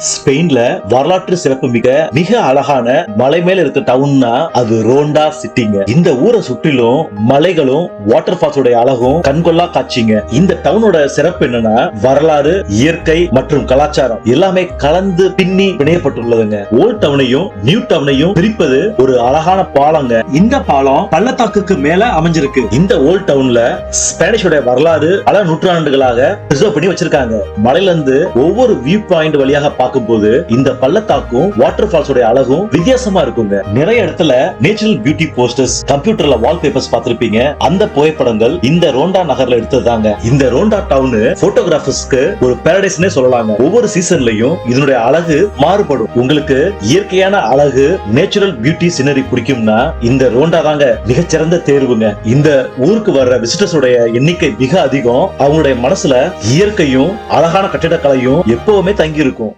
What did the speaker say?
ஸ்பெயின்ல வரலாற்று சிறப்பு மிக அழகான மலை மேல இருக்க டவுன்னா அது ரோண்டா சிட்டிங்க. இந்த ஊரை சுற்றிலும் மலைகளும் வாட்டர் ஃபால்ஸ் உடைய அழகும் கண்கொள்ளா காட்சிங்க. இந்த டவுனோட சிறப்பு என்னன்னா வரலாறு, இயற்கை மற்றும் கலாச்சாரம் எல்லாமே கலந்து பின்னி பிணையப்பட்டுள்ளதுங்க. ஓல்ட் டவுனையும் நியூ டவுனையும் பிரிப்பது ஒரு அழகான பாலங்க. இந்த பாலம் பள்ளத்தாக்குக்கு மேல அமைஞ்சிருக்கு. இந்த ஓல்ட் டவுன்ல ஸ்பானிஷோட வரலாறு பல நூற்றாண்டுகளாக ரிசர்வ் பண்ணி வச்சிருக்காங்க. மலையில இருந்து ஒவ்வொரு வியூ பாயிண்ட் வழியாக பார்க்கும்போது இந்த பள்ளத்தாக்கும் வாட்டர் ஃபால்ஸ் உடைய அழகும் வித்தியாசமா இருக்குங்க. நிறைய இடத்துல நேச்சுரல் பியூட்டி போஸ்டர்ஸ், கம்ப்யூட்டர்ல வால்பேப்பர்ஸ் பார்த்திருப்பீங்க. அந்த புகைப்படங்கள் இந்த ரோண்டா நகர்ல எடுத்ததாங்க. இந்த ரோண்டா டவுன் போட்டோகிராஃபர்ஸ்க்கு ஒரு பாரடைஸ்னே சொல்லலாங்க. ஒவ்வொரு சீசன்லயும் இதனுடைய அழகு மாறுபடும். உங்களுக்கு இயற்கையான அழகு, நேச்சுரல் பியூட்டி சீனரி பிடிக்கும்னா இந்த ரோண்டா தாங்க மிகச்சிறந்த தேர்வுங்க. இந்த ஊருக்கு வர்ற விசிட்டர்ஸ் உடைய எண்ணிக்கை மிக அதிகம். அவங்களுடைய மனசுல இயற்கையும் அழகான கட்டிடக்கலையும் எப்பவுமே தங்கி இருக்கும்.